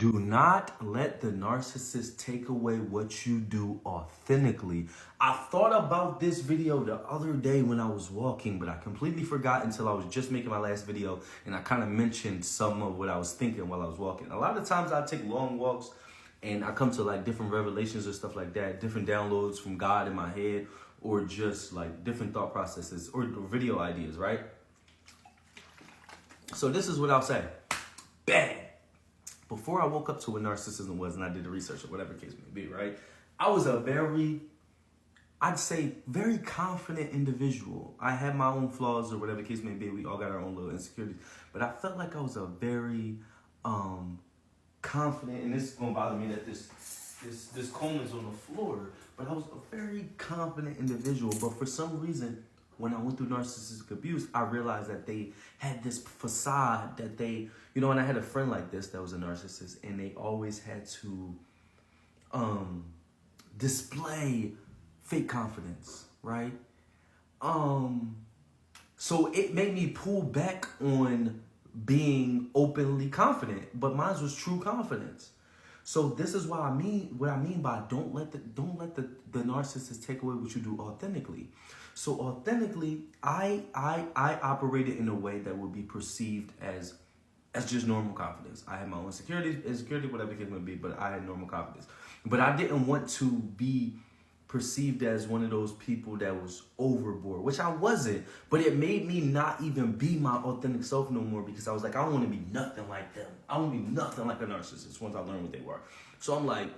Do not let the narcissist take away what you do authentically. I thought about this video the other day when I was walking, but I completely forgot until I was just making my last video, and I kind of mentioned some of what I was thinking while I was walking. A lot of times I take long walks and I come to like different revelations or stuff like that, different downloads from God in my head, or just like different thought processes or video ideas, right? So this is what I'll say. Bang! Before I woke up to what narcissism was and I did the research or whatever the case may be, right? I was a very confident individual. I had my own flaws or whatever the case may be. We all got our own little insecurities. But I felt like I was a very confident, and this is going to bother me that this comb is on the floor, but I was a very confident individual. But for some reason, when I went through narcissistic abuse, I realized that they had this facade that they, and I had a friend like this that was a narcissist, and they always had to display fake confidence, right? So it made me pull back on being openly confident, but mine was true confidence. So this is what I mean by don't let the narcissist take away what you do authentically. So authentically, I operated in a way that would be perceived as just normal confidence. I had my own insecurity, whatever it may be, but I had normal confidence. But I didn't want to be perceived as one of those people that was overboard, which I wasn't, but it made me not even be my authentic self no more, because I was like, I don't want to be nothing like them. I don't want to be nothing like a narcissist once I learned what they were. So I'm like,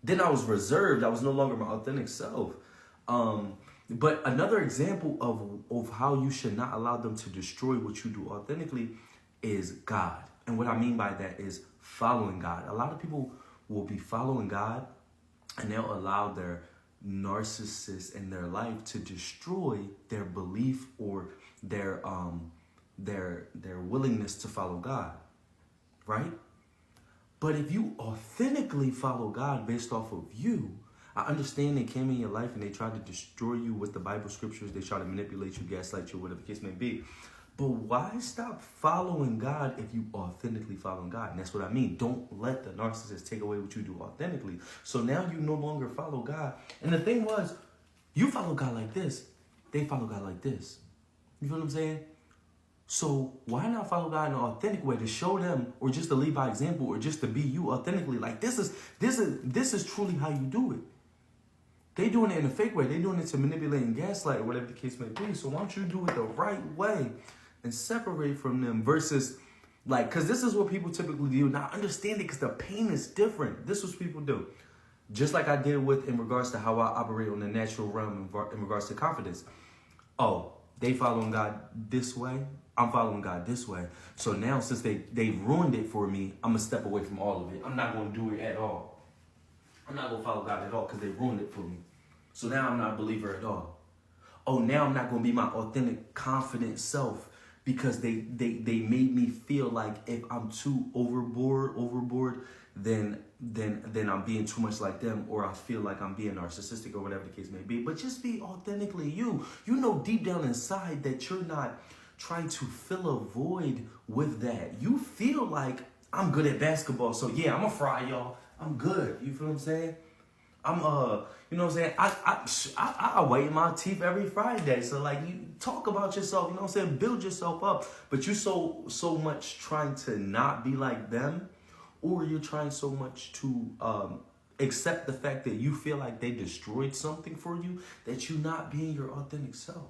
then I was reserved. I was no longer my authentic self. But another example of how you should not allow them to destroy what you do authentically is God. And what I mean by that is following God. A lot of people will be following God, and they'll allow their narcissist in their life to destroy their belief or their willingness to follow God, right? But if you authentically follow God based off of you, I understand they came in your life and they tried to destroy you with the Bible scriptures. They try to manipulate you, gaslight you, whatever the case may be. But why stop following God if you authentically follow God? And that's what I mean. Don't let the narcissist take away what you do authentically. So now you no longer follow God. And the thing was, you follow God like this. They follow God like this. You feel what I'm saying? So why not follow God in an authentic way to show them, or just to lead by example, or just to be you authentically? Like this is truly how you do it. They doing it in a fake way. They doing it to manipulate and gaslight or whatever the case may be. So why don't you do it the right way and separate from them versus like, because this is what people typically do. Now understand it, because the pain is different. This is what people do. Just like I did with in regards to how I operate on the natural realm in regards to confidence. Oh, they following God this way. I'm following God this way. So now since they ruined it for me, I'm going to step away from all of it. I'm not going to do it at all. I'm not going to follow God at all because they ruined it for me. So now I'm not a believer at all. Oh, now I'm not going to be my authentic, confident self because they made me feel like if I'm too overboard, then I'm being too much like them, or I feel like I'm being narcissistic or whatever the case may be. But just be authentically you. You know deep down inside that you're not trying to fill a void with that. You feel like I'm good at basketball, so yeah, I'm gonna fry y'all. I'm good. You feel what I'm saying? I'm you know what I'm saying? I whiten my teeth every Friday. So like, you talk about yourself, you know what I'm saying? Build yourself up. But you so much trying to not be like them, or you're trying so much to accept the fact that you feel like they destroyed something for you, that you're not being your authentic self.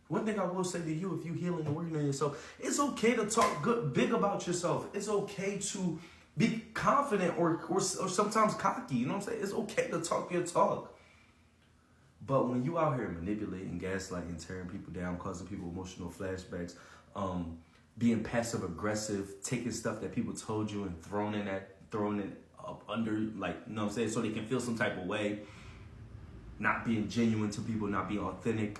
One thing I will say to you, if you're healing and working on yourself, it's okay to talk big about yourself. It's okay to be confident or sometimes cocky. You know what I'm saying? It's okay to talk your talk. But when you out here manipulating, gaslighting, tearing people down, causing people emotional flashbacks, being passive aggressive, taking stuff that people told you and throwing it up under, like, you know what I'm saying, so they can feel some type of way, not being genuine to people, not being authentic.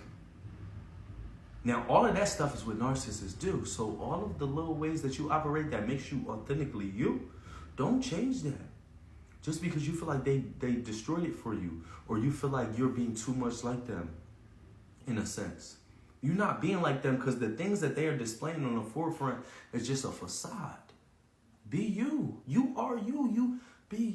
Now, all of that stuff is what narcissists do. So all of the little ways that you operate that makes you authentically you, don't change that. Just because you feel like they destroyed it for you, or you feel like you're being too much like them, in a sense. You're not being like them, because the things that they are displaying on the forefront is just a facade. Be you. You are you. You be